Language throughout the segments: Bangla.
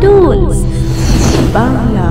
টুনস বাংলা।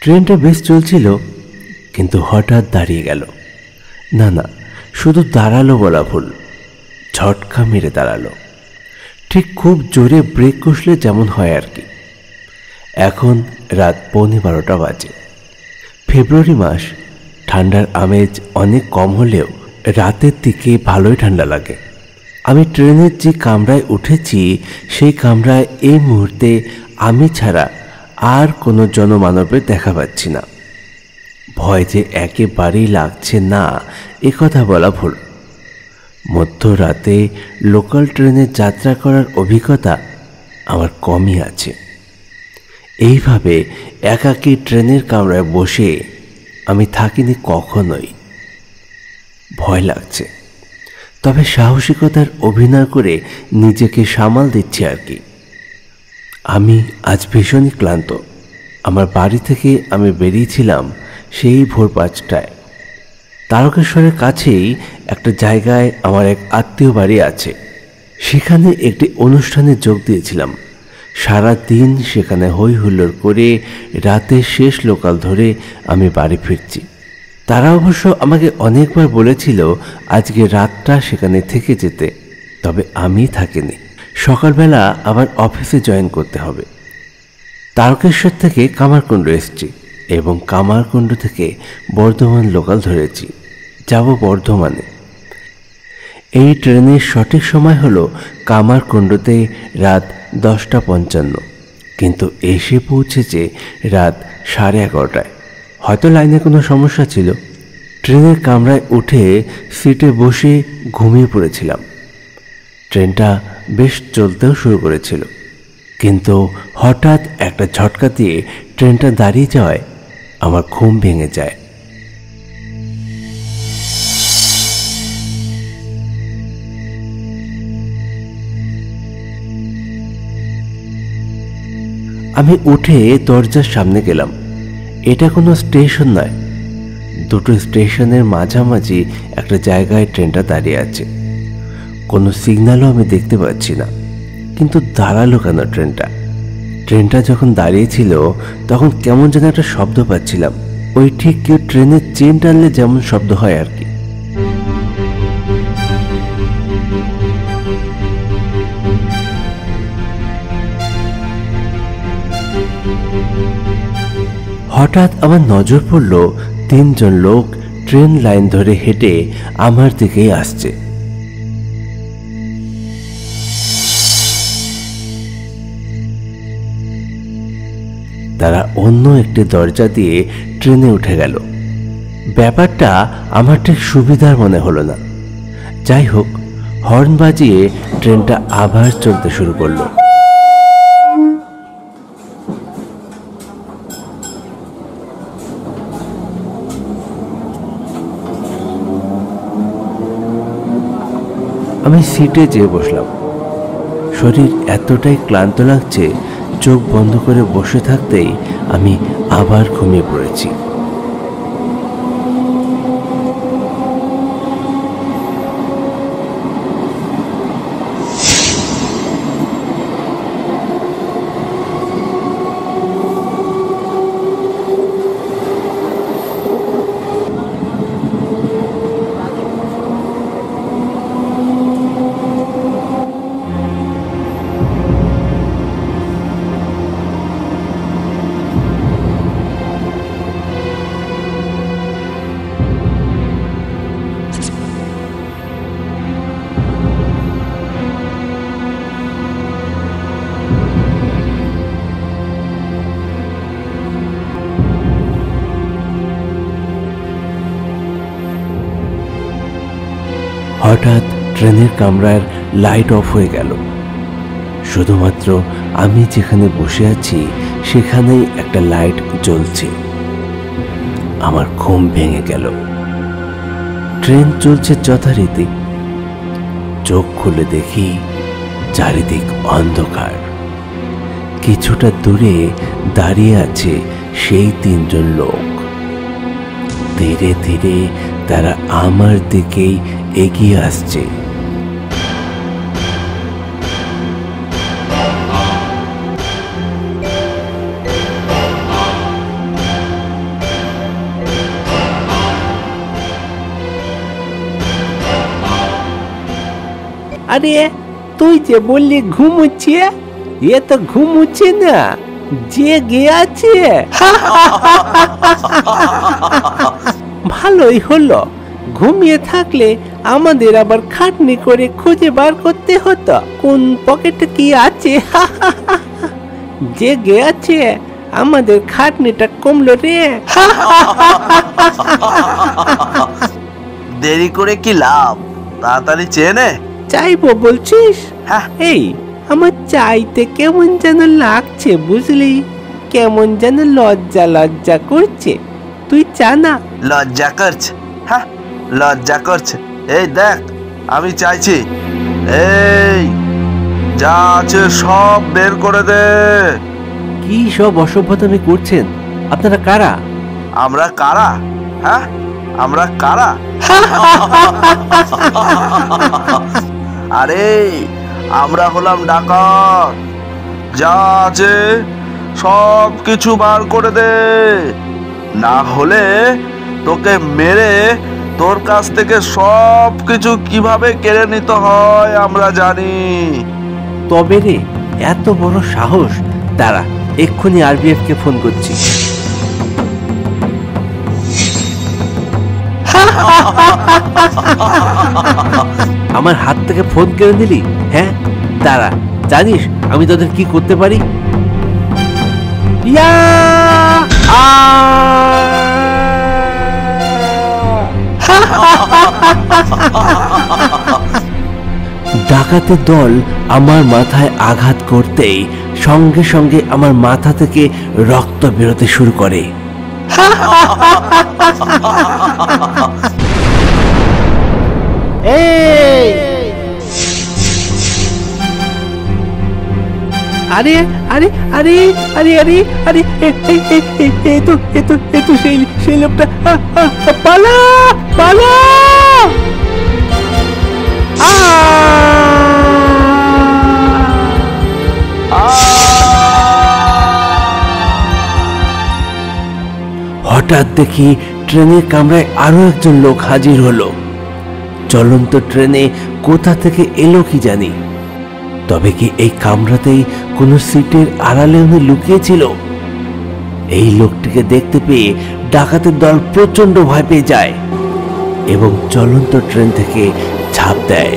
ট্রেনটা বেশ চলছিল, কিন্তু হঠাৎ দাঁড়িয়ে গেল। না না, শুধু দাঁড়ালো বলা ভুল, ঝটকা মেরে দাঁড়ালো। ঠিক খুব জোরে ব্রেক কষলে যেমন হয় আর কি। এখন রাত 11:15 বাজে। ফেব্রুয়ারি মাস, ঠান্ডার আমেজ অনেক কম হলেও রাতের দিকে ভালোই ঠান্ডা লাগে। আমি ট্রেনের যে কামরায় উঠেছি সেই কামরায় এই মুহূর্তে আমি ছাড়া আর কোনো জনমানবের দেখা পাচ্ছি না। ভয় যে একেবারেই লাগছে না এ কথা বলা ভুল। মধ্যরাতে লোকাল ট্রেনে যাত্রা করার অভিজ্ঞতা আমার কমই আছে। এইভাবে একাকী ট্রেনের কামরায় বসে আমি থাকিনি কখনোই। ভয় লাগছে, তবে সাহসিকতার অভিনয় করে নিজেকে সামাল দিচ্ছি আর কি। আমি আজ ভীষণই ক্লান্ত। আমার বাড়ি থেকে আমি বেরিয়েছিলাম সেই ভোর 5টায়। তারকেশ্বরের কাছেই একটা জায়গায় আমার এক আত্মীয় বাড়ি আছে। সেখানে একটি অনুষ্ঠানে যোগ দিয়েছিলাম। সারা দিন সেখানে হই হুল্লোড় করে রাতের শেষ লোকাল ধরে আমি বাড়ি ফিরছি। তারা অবশ্য আমাকে অনেকবার বলেছিল আজকে রাতটা সেখানে থেকে যেতে, তবে আমি থাকিনি। সকালবেলা আবার অফিসে জয়েন করতে হবে। তারকেশ্বর থেকে কামারকুণ্ড এসেছি এবং কামারকুণ্ড থেকে বর্ধমান লোকাল ধরেছি, যাব বর্ধমানে। এই ট্রেনের সঠিক সময় হলো কামারকুণ্ডতে রাত 10:55, কিন্তু এসে পৌঁছেছে রাত 11:30টায়। হয়তো লাইনে কোনো সমস্যা ছিল। ট্রেনের কামরায় উঠে সিটে বসে ঘুমিয়ে পড়েছিলাম। ট্রেনটা বেশ চলতেও শুরু করেছিল, কিন্তু হঠাৎ একটা ঝটকা দিয়ে ট্রেনটা দাঁড়িয়ে যাওয়ায় আমার ঘুম ভেঙে যায়। আমি উঠে দরজার সামনে গেলাম। এটা কোনো স্টেশন নয়, দুটো স্টেশনের মাঝামাঝি একটা জায়গায় ট্রেনটা দাঁড়িয়ে আছে। কোনো সিগন্যালও আমি দেখতে পাচ্ছি না, কিন্তু দাঁড়ালো কেন ট্রেনটা? ট্রেনটা যখন দাঁড়িয়েছিল তখন কেমন যেন একটা শব্দ পাচ্ছিলাম, ওই ঠিক কেউ ট্রেনের চেন টানলে যেমন শব্দ হয় আর কি। হঠাৎ আমার নজর পড়ল 3জন লোক ট্রেন লাইন ধরে হেঁটে আমার দিকেই আসছে। তারা অন্য একটি দরজা দিয়ে ট্রেনে উঠে গেল। ব্যাপারটা আমার ঠিক সুবিধার মনে হলো না। যাই হোক, হর্ন বাজিয়ে ট্রেনটা আবার চলতে শুরু করলো। আমি সিটে যেয়ে বসলাম। শরীর এতটাই ক্লান্ত লাগছে, চোখ বন্ধ করে বসে থাকতেই আমি আবার ঘুমিয়ে পড়েছি। হঠাৎ ট্রেনের কামরার লাইট অফ হয়ে গেল। শুধুমাত্র আমি যেখানে বসে আছি সেখানেই একটা লাইট জ্বলছে। আমার ঘুম ভেঙে গেল। ট্রেন চলছে যথারীতি। চোখ খুলে দেখি চারিদিক অন্ধকার। কিছুটা দূরে দাঁড়িয়ে আছে সেই 3 জন লোক। ধীরে ধীরে তারা আমার দিকেই এগিয়ে আসছে। আরে তুই যে বললি ঘুমুচ্ছে, এ তো ঘুমুচ্ছে না, জেগে আছে। ভালোই হলো, ঘুমিয়ে থাকলে আমাদের আবার খাটনি করে খুঁজে বার করতে হতো কোন পকেটে কি আছে। জেগে আছে, আমাদের খাটনিটা কমলো রে। দেরি করে কি লাভ, তাড়াতাড়ি চেয়ে নে। চাইবো বলছিস? হ্যাঁ। এই আমার চাইতে কেমন যেন লাগছে বুঝলি, কেমন যেন লজ্জা লজ্জা করছে। তুই চা না। লজ্জা করছে? হ্যাঁ, লজ্জা করছে। এই দেখ, আমি চাইছি। এই যা আছে সব বের করে দে। কি সব অসভ্যতামি করছেন? আপনারা কারা? আমরা কারা? হ্যাঁ, আমরা কারা? আরে আমরা হলাম ডাকাত। যা আছে সব কিছু বার করে দে, না হলে তোকে মেরে তোর কাছ থেকে সব কিছু কিভাবে কেড়ে নিতে হয় আমরা জানি। তবে রে, এত বড় সাহস! দাঁড়া, এক্ষুনি আরবিএফ কে ফোন করছি। আমার হাত থেকে ফোন কেড়ে নিলি? হ্যাঁ, দাঁড়া, জানিস আমি তোদের কি করতে পারি? ইয়া! আ! ডাকাতের দল আমার মাথায় আঘাত করতেই সঙ্গে সঙ্গে আমার মাথা থেকে রক্ত বেরোতে শুরু করে। এই! আরে আরে আরে আরে আরে আরে এ তো সেই লোকটা। পালা পালা! হঠাৎ দেখি ট্রেনের কামরায় আরো একজন লোক হাজির হলো। চলন্ত ট্রেনে কোথা থেকে এলো কি জানি, তবে কি এই কামরাতেই কোনো সিটের আড়ালে উনি লুকিয়েছিল? এই লোকটিকে দেখতে পেয়ে ডাকাতের দল প্রচন্ড ভয় পেয়ে যায় এবং চলন্ত ট্রেন থেকে ঝাঁপ দেয়।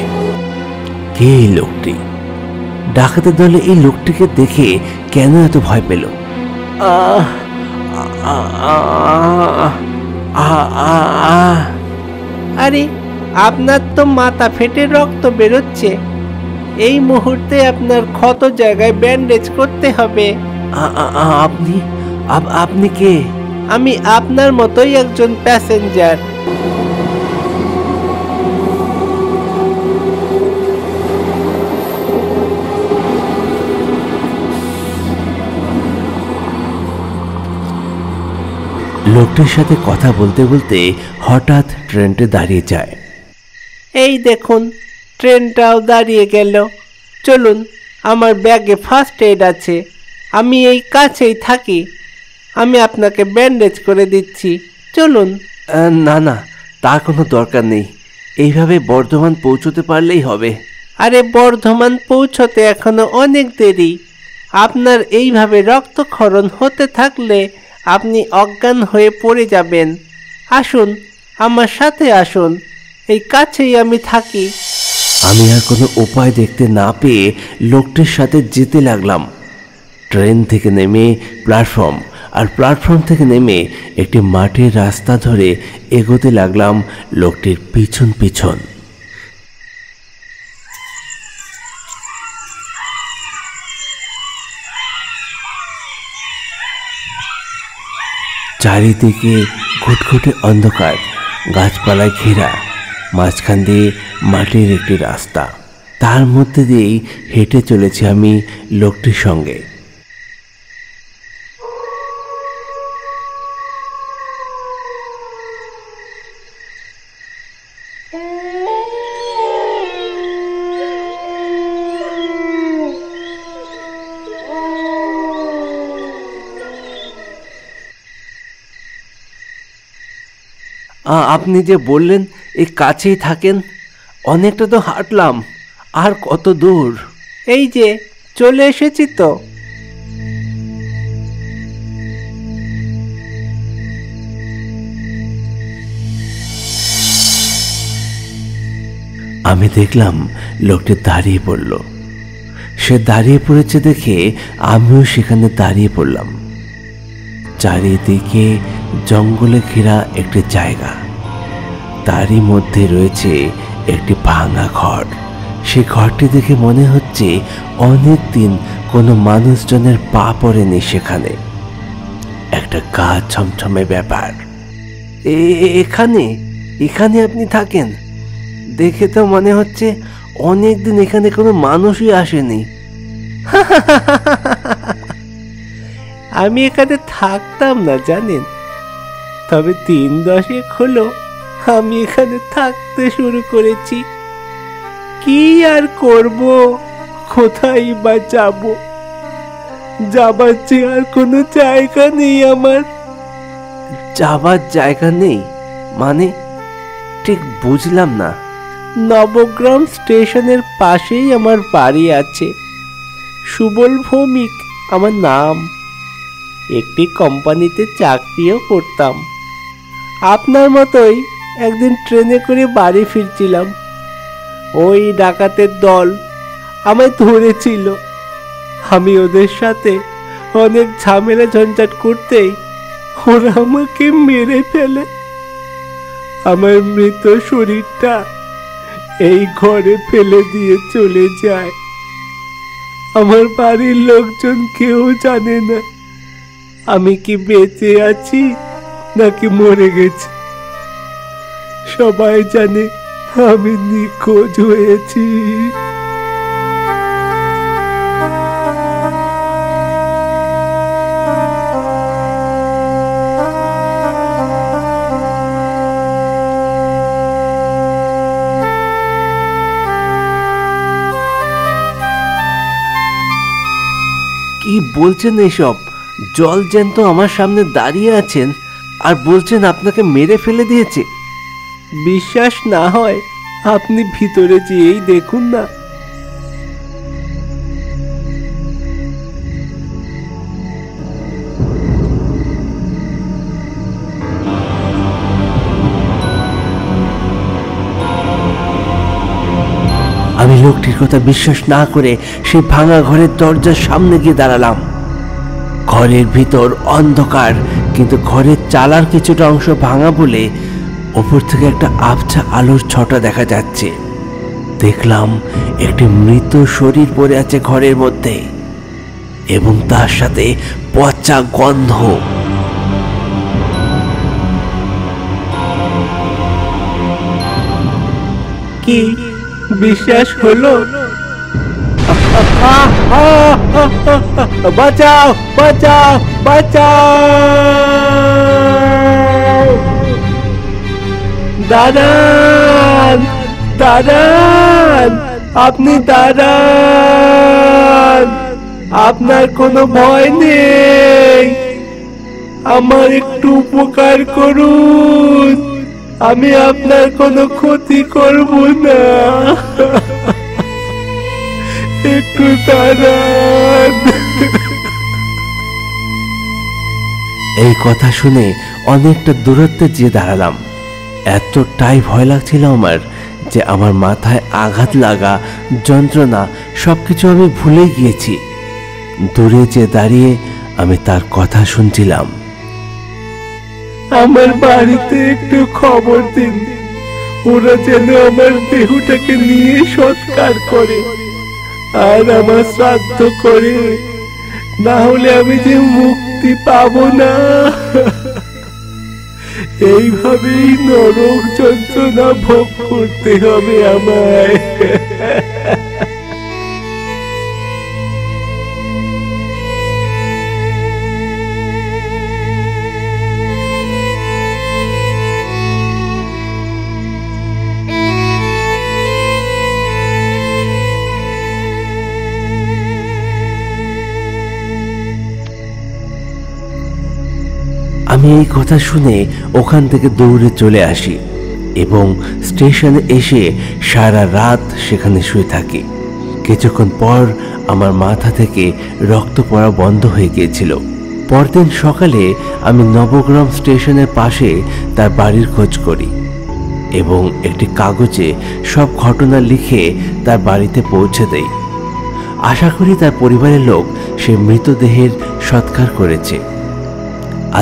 কে এই লোকটি? ডাকাতের দলে এই লোকটিকে দেখে কেন এত ভয় পেল? আরে আপনার তো মাথা ফেটে রক্ত বেরোচ্ছে। এই মুহূর্তে আপনার ক্ষত জায়গায় ব্যান্ডেজ করতে হবে। আপনি আপনি কে? আমি আপনার মতোই একজন প্যাসেঞ্জার। লোকটির সাথে কথা বলতে বলতে হঠাৎ ট্রেনটা দাঁড়িয়ে যায়। এই দেখুন, ট্রেনটাও দাঁড়িয়ে গেল। চলুন, আমার ব্যাগে ফার্স্ট এড আছে, আমি এই কাছেই থাকি, আমি আপনাকে ব্যান্ডেজ করে দিচ্ছি। চলুন। না না, তার কোনো দরকার নেই, এইভাবে বর্ধমান পৌঁছতে পারলেই হবে। আরে বর্ধমান পৌঁছতে এখনো অনেক দেরি। আপনার এইভাবে রক্তক্ষরণ হতে থাকলে আপনি অজ্ঞান হয়ে পড়ে যাবেন। আসুন, আমার সাথে আসুন, এই কাছেই আমি থাকি। আমি আর কোনো উপায় দেখতে না পেয়ে লোকটির সাথে যেতে লাগলাম। ট্রেন থেকে নেমে প্ল্যাটফর্ম, আর প্ল্যাটফর্ম থেকে নেমে একটি মাটির রাস্তা ধরে এগোতে লাগলাম লোকটির পিছন পিছন। চারিদিকে ঘুটঘুটে অন্ধকার, গাছপালায় ঘেরা, মাঝখান দিয়ে মাটির একটি রাস্তা। তার মধ্যে দিয়েই হেঁটে চলেছি আমি লোকটির সঙ্গে। আপনি যে বললেন এই কাছেই থাকেন, অনেকটা তো হাঁটলাম, আর কত দূর? এই যে চলে এসেছি তো। আমি দেখলাম লোকটি দাঁড়িয়ে পড়ল। সে দাঁড়িয়ে পড়েছে দেখে আমিও সেখানে দাঁড়িয়ে পড়লাম। চারিদিকে জঙ্গলে ঘেরা একটি জায়গা, তারই মধ্যে রয়েছে একটি ভাঙা ঘর। সেই ঘরটি দেখে মনে হচ্ছে অনেক দিন কোনো মানুষজনের পা পড়েনি সেখানে। একটা গা ছমছমে ব্যাপার। এখানে এখানে আপনি থাকেন? দেখে তো মনে হচ্ছে অনেক দিন এখানে কোনো মানুষই আসেনি। আমি এখানে থাকতাম না জানেন, তবে 3-10 হলো আমি এখানে থাকতে শুরু করেছি। কি আর করব, কোথায় বা যাব? যাবার যে আর কোনো জায়গা নেই আমার। যাবার জায়গা নেই মানে? ঠিক বুঝলাম না। নবগ্রাম স্টেশনের পাশেই আমার বাড়ি আছে। সুবল ভৌমিক আমার নাম। একটি কোম্পানিতে চাকরিও করতাম। আপনার মতোই একদিন ট্রেনে করে বাড়ি ফিরছিলাম। ওই ডাকাতের দল আমায় ধরেছিল। আমি ওদের সাথে অনেক ঝামেলা ঝঞ্ঝাট করতেই ওরা আমাকে মেরে ফেলে। আমার মৃত শরীরটা এই ঘরে ফেলে দিয়ে চলে যায়। আমার বাড়ির লোকজন কেউ জানে না আমি কি বেঁচে আছি নাকি মরে গেছি। সবাই জানে আমি নিখোঁজ হয়েছি। কি বলছেন এসব? জল জ্যান্ত আমার সামনে দাঁড়িয়ে আছেন আর বলছেন আপনাকে মেরে ফেলে দিয়েছে? বিশ্বাস না হয় আপনি ভিতরে যেয়েই দেখুন না। আমি লোকটির কথা বিশ্বাস না করে সেই ভাঙা ঘরের দরজার সামনে গিয়ে দাঁড়ালাম। ঘরের ভিতর অন্ধকার, কিন্তু ঘরের চালার কিছুটা অংশ ভাঙা বলে ওপর থেকে একটা আবছা আলোর ছটা দেখা যাচ্ছে। দেখলাম একটি মৃত শরীর পড়ে আছে ঘরের মধ্যে, এবং তার সাথে পচা গন্ধ। কি বিশ্বাস হলো? বাঁচাও বাঁচাও বাঁচাও! দাঁড়ান দাঁড়ান, আপনি দাঁড়ান। আপনার কোনো ভয় নেই। আমার একটু উপকার করুন, আমি আপনার কোনো ক্ষতি করব না। একটু দাঁড়ান। এই কথা শুনে অনেকটা দূরত্বে যেয়ে দাঁড়ালাম। এতটাই ভয় লাগছিল আমার যে আমার মাথায় আঘাত লাগা, যন্ত্রণা সবকিছু আমি ভুলে গিয়েছি। দূরে যে দাঁড়িয়ে আমি তার কথা শুনছিলাম। আমার বাড়িতে একটু খবর দিন, ওরা যেন আমার দেহটাকে নিয়ে সৎকার করে আর আমার শ্রাদ্ধ করে, না হলে আমি যে মুক্তি পাবো না। এইভাবেই নরক যন্ত্রণা ভোগ করতে হবে আমায়। আমি এই কথা শুনে ওখান থেকে দৌড়ে চলে আসি এবং স্টেশনে এসে সারা রাত সেখানে শুয়ে থাকি। কিছুক্ষণ পর আমার মাথা থেকে রক্ত পড়া বন্ধ হয়ে গিয়েছিল। পরদিন সকালে আমি নবগ্রাম স্টেশনের পাশে তার বাড়ির খোঁজ করি এবং একটি কাগজে সব ঘটনা লিখে তার বাড়িতে পৌঁছে দেই। আশা করি তার পরিবারের লোক সে মৃতদেহের সৎকার করেছে।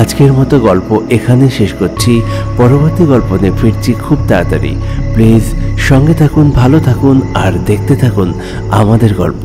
আজকের মতো গল্প এখানে শেষ করছি। পরবর্তী গল্প নিয়ে ফিরছি খুব তাড়াতাড়ি। প্লিজ সঙ্গে থাকুন, ভালো থাকুন আর দেখতে থাকুন আমাদের গল্প।